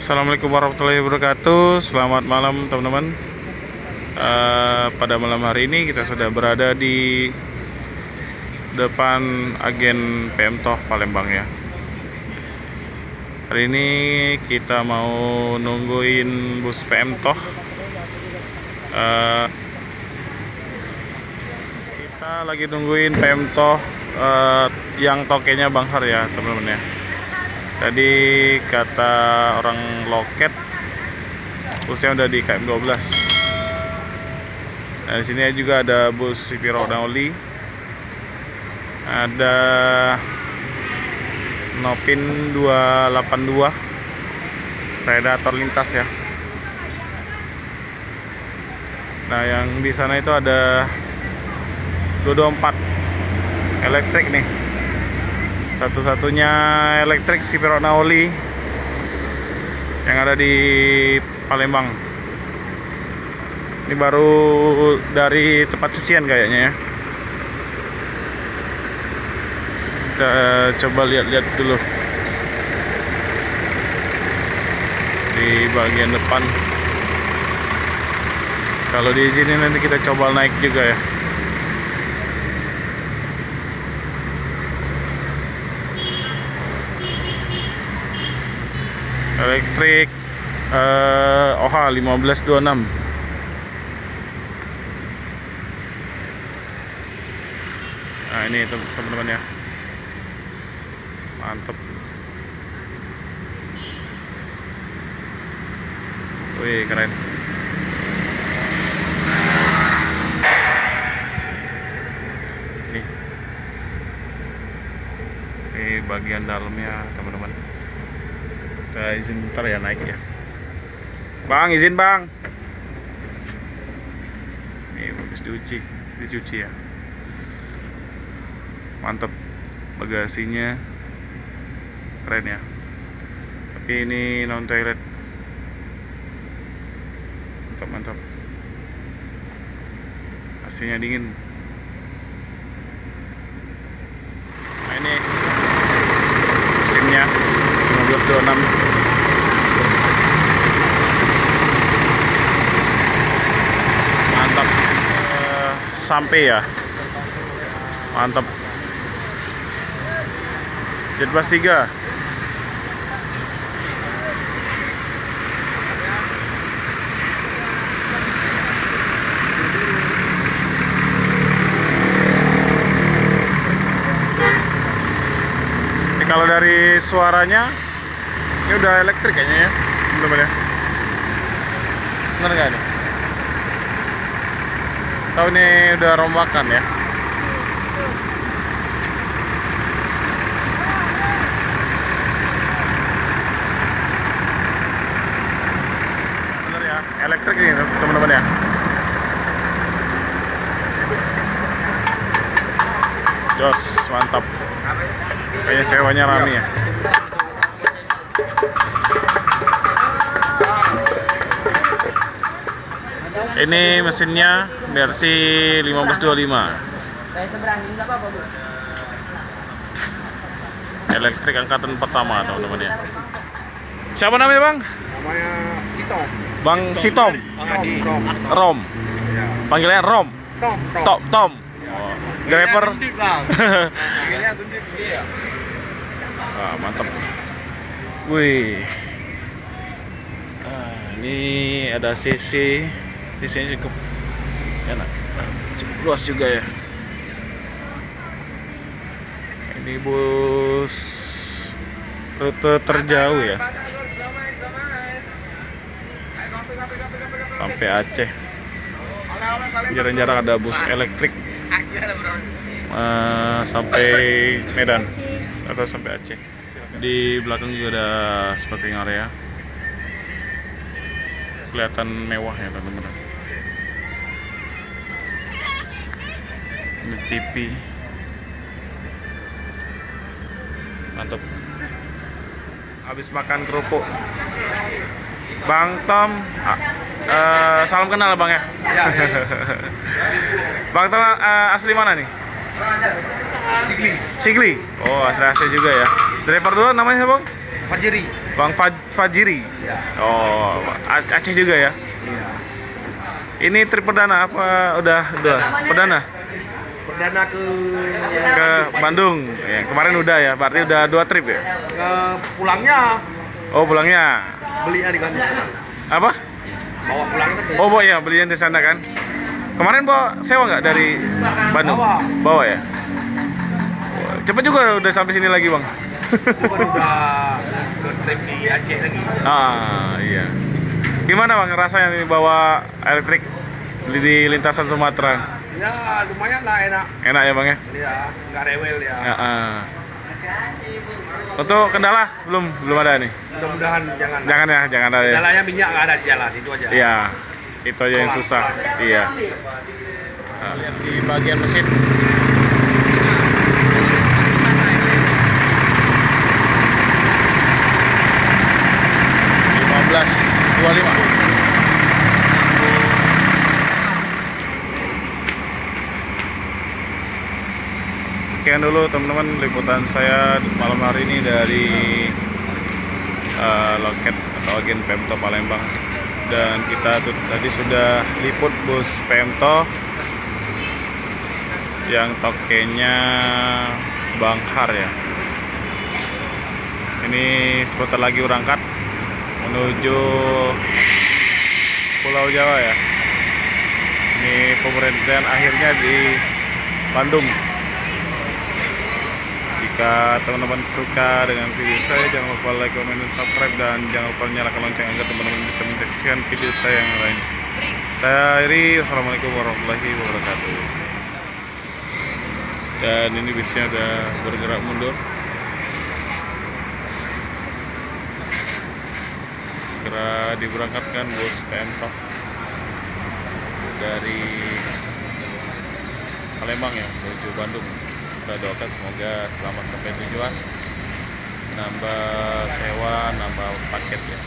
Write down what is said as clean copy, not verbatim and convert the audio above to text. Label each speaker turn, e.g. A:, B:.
A: Assalamualaikum warahmatullahi wabarakatuh. Selamat malam teman-teman. Pada malam hari ini kita sudah berada di depan agen PMTOH Palembang ya. Hari ini kita mau nungguin bus PMTOH. Kita lagi nungguin PMTOH yang tokenya Bang Har ya teman-teman ya. Tadi kata orang loket busnya udah di KM 12. Nah, di sini juga ada bus Sipiro Naoli. Ada Nopin 282 Predator lintas ya. Nah, yang di sana itu ada 224 elektrik nih. Satu-satunya elektrik Sipiro Naoli yang ada di Palembang. Ini baru dari tempat cucian kayaknya ya. Kita coba lihat-lihat dulu di bagian depan. Kalau di sini nanti kita coba naik juga ya. Elektrik OH 1526. Nah, ini teman-teman ya. Mantap. Wih, keren. Ini bagian dalamnya teman-teman. Kita izin bentar ya naik ya. Bang, izin bang. Ini habis dicuci ya. Mantap. Bagasinya keren ya. Tapi ini non toilet. Mantap. AC-nya dingin. Nah, ini mesinnya 1526. Mantap. Sampai ya. Mantap. Jet Bus 3. Kalau dari suaranya ini udah elektrik kayaknya ya, belum ya? Bener nggak nih? Tahu ini udah rombakan ya? Bener ya, elektrik ini teman-teman ya. Jos, mantap. Kayaknya sewanya rame ya. Ini mesinnya versi 1525. Elektrik angkatan pertama teman-teman ya. Siapa namanya bang?
B: Namanya Sitom.
A: Bang Sitom. Rom. Panggilannya Rom. Tom. Oh, driver. Wah, mantap. Wih. Ini ada CC-nya cukup enak, cukup luas juga ya. Ini bus rute terjauh ya, sampai Aceh. Jarang-jarang ada bus elektrik sampai Medan atau sampai Aceh. Di belakang juga ada sparking area, kelihatan mewah ya teman-teman. Ini TV, mantap. Habis makan kerupuk Bang Tom, salam kenal bang ya. Bang Tom asli mana nih? Sigli. Oh, asli juga ya. Driver dulu namanya siapa bang?
B: Fajri.
A: Bang Fajiri.
B: Ya.
A: Oh, Aceh juga ya.
B: Iya.
A: Ini trip perdana apa udah perdana
B: Perdana
A: ke Bandung? Ya, kemarin udah ya, berarti udah 2 trip ya.
B: ke pulangnya
A: Oh, pulangnya
B: belinya di Bandung.
A: apa?
B: Bawa pulangnya kan.
A: Oh, ya belian di sana kan. Kemarin bawa sewa nggak dari Bandung?
B: Bawa.
A: Bawa ya. Cepet juga udah sampai sini lagi, Bang.
B: Bukan udah trip di Aceh lagi.
A: Ah, iya. Gimana, Bang, rasanya nih bawa elektrik di lintasan Sumatera?
B: Ya lumayan lah, enak.
A: Enak ya, Bang ya?
B: Ya nggak rewel ya.
A: Ya, Untuk kendala belum ada nih.
B: Mudah-mudahan jangan.
A: Jangan ada ya.
B: Kendalanya minyak nggak ada di jalan, itu aja.
A: Iya, itu aja yang susah. Iya. Nah, lihat di bagian mesin. Sekian dulu teman-teman liputan saya malam hari ini dari loket atau agen Pemto Palembang, dan kita tadi sudah liput bus Pemto yang tokenya Bang Har ya. Ini sebentar lagi berangkat menuju Pulau Jawa ya. Ini pemberhentian akhirnya di Bandung. Jika teman-teman suka dengan video saya, jangan lupa like, comment, dan subscribe, dan jangan lupa nyalakan lonceng agar teman-teman bisa menyaksikan video saya yang lain. Saya Iri, assalamualaikum warahmatullahi wabarakatuh. Dan ini bisnya udah bergerak mundur. Segera diberangkatkan bus Pemto dari Palembang ya menuju Bandung. Kita doakan semoga selamat sampai tujuan, nambah sewa, nambah paket ya.